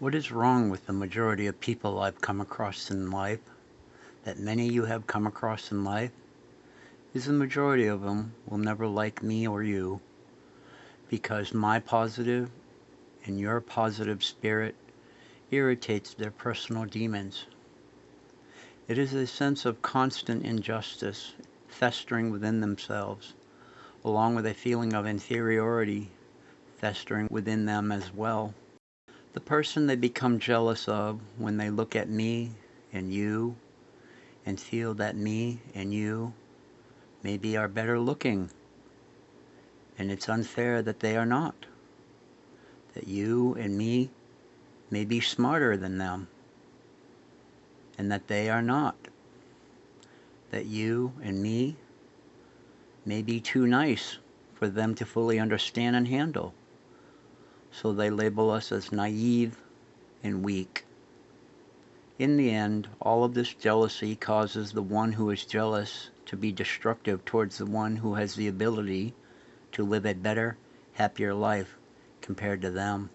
What is wrong with the majority of people I've come across in life, that many you have come across in life, is the majority of them will never like me or you, because my positive and your positive spirit irritates their personal demons. It is a sense of constant injustice festering within themselves, along with a feeling of inferiority festering within them as well. The person they become jealous of when they look at me and you and feel that me and you maybe are better looking, and it's unfair that they are not, that you and me may be smarter than them, and that they are not, that you and me may be too nice for them to fully understand and handle, so they label us as naive and weak. In the end, all of this jealousy causes the one who is jealous to be destructive towards the one who has the ability to live a better, happier life compared to them.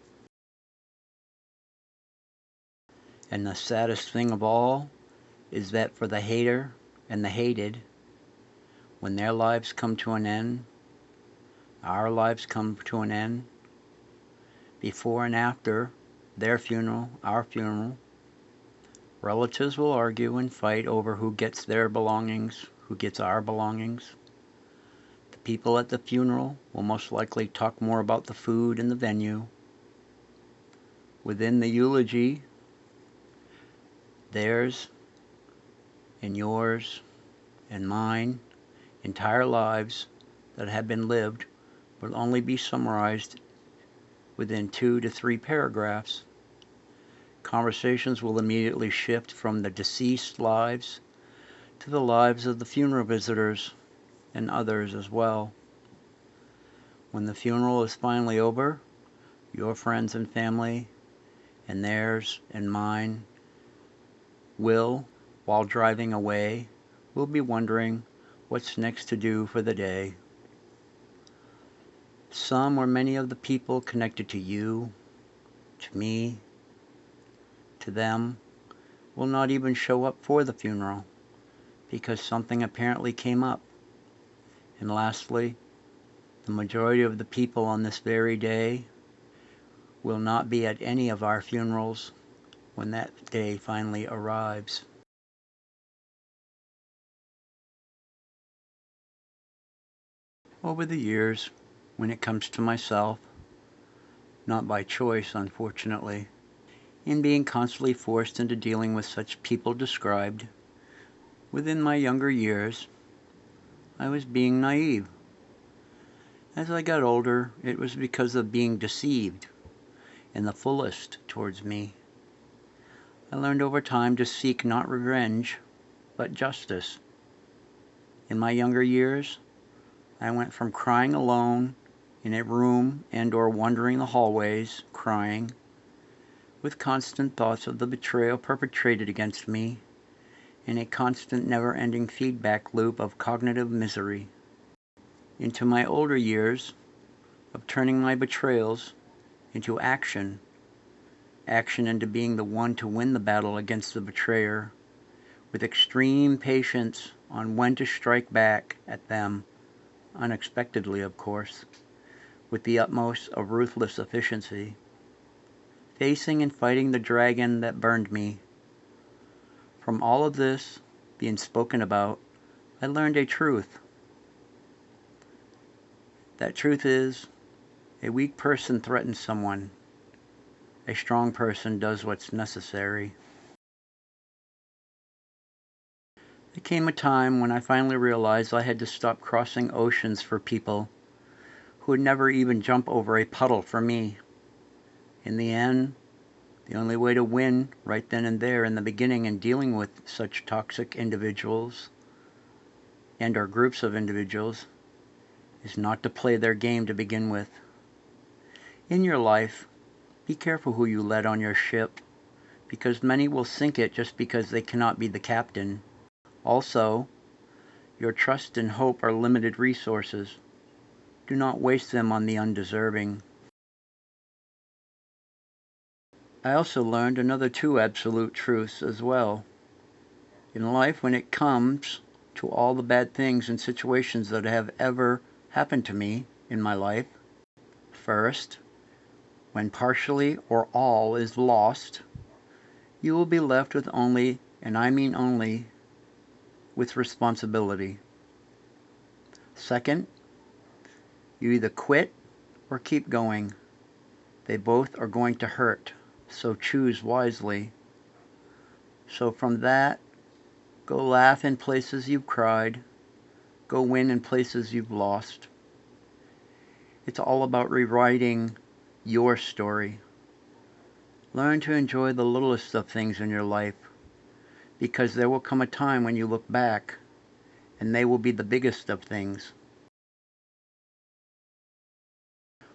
And the saddest thing of all is that for the hater and the hated, when their lives come to an end, our lives come to an end, before and after their funeral, our funeral, relatives will argue and fight over who gets their belongings, who gets our belongings. The people at the funeral will most likely talk more about the food and the venue. Within the eulogy, theirs and yours and mine entire lives that have been lived will only be summarized within 2 to 3 paragraphs. Conversations will immediately shift from the deceased lives to the lives of the funeral visitors and others as well. When the funeral is finally over, your friends and family and theirs and mine will, while driving away, will be wondering what's next to do for the day. Some or many of the people connected to you, to me, to them, will not even show up for the funeral because something apparently came up. And lastly, the majority of the people on this very day will not be at any of our funerals when that day finally arrives. Over the years, when it comes to myself, not by choice unfortunately, in being constantly forced into dealing with such people described, within my younger years, I was being naive. As I got older, it was because of being deceived in the fullest towards me. I learned over time to seek not revenge, but justice. In my younger years, I went from crying alone in a room and/or wandering the hallways, crying, with constant thoughts of the betrayal perpetrated against me, in a constant never-ending feedback loop of cognitive misery, into my older years of turning my betrayals into action into being the one to win the battle against the betrayer, with extreme patience on when to strike back at them, unexpectedly of course, with the utmost of ruthless efficiency, facing and fighting the dragon that burned me. From all of this being spoken about, I learned a truth. That truth is, a weak person threatens someone. A strong person does what's necessary. There came a time when I finally realized I had to stop crossing oceans for people who would never even jump over a puddle for me. In the end, the only way to win right then and there in the beginning in dealing with such toxic individuals and/or groups of individuals is not to play their game to begin with. In your life, be careful who you let on your ship, because many will sink it just because they cannot be the captain. Also, your trust and hope are limited resources. Do not waste them on the undeserving. I also learned another two absolute truths as well. In life, when it comes to all the bad things and situations that have ever happened to me in my life, first, when partially or all is lost, you will be left with only, and I mean only, with responsibility. Second, you either quit or keep going. They both are going to hurt, so choose wisely. So from that, go laugh in places you've cried. Go win in places you've lost. It's all about rewriting your story. Learn to enjoy the littlest of things in your life, because there will come a time when you look back, and they will be the biggest of things.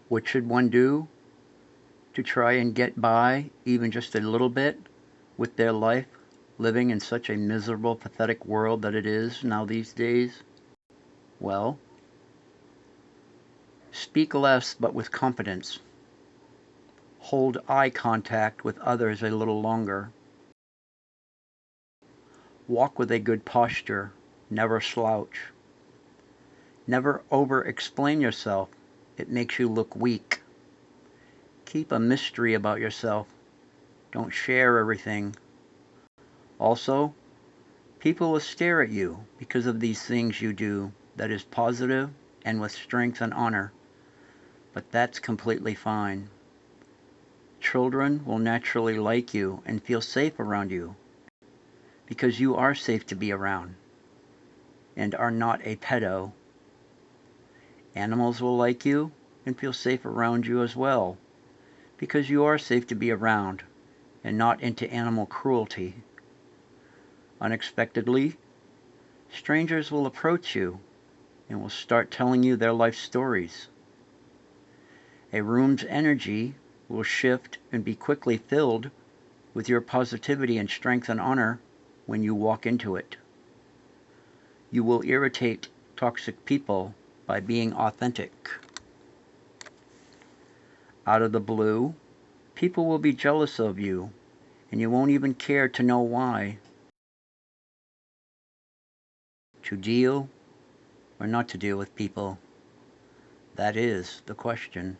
What should one do to try and get by even just a little bit with their life, living in such a miserable, pathetic world that it is now these days? Well, speak less but with confidence. Hold eye contact with others a little longer. Walk with a good posture, never slouch. Never over-explain yourself. It makes you look weak. Keep a mystery about yourself. Don't share everything. Also, people will stare at you because of these things you do that is positive and with strength and honor. But that's completely fine. Children will naturally like you and feel safe around you because you are safe to be around and are not a pedo. Animals will like you and feel safe around you as well because you are safe to be around and not into animal cruelty. Unexpectedly, strangers will approach you and will start telling you their life stories. A room's energy will shift and be quickly filled with your positivity and strength and honor when you walk into it. You will irritate toxic people by being authentic. Out of the blue, people will be jealous of you, and you won't even care to know why. To deal or not to deal with people? That is the question.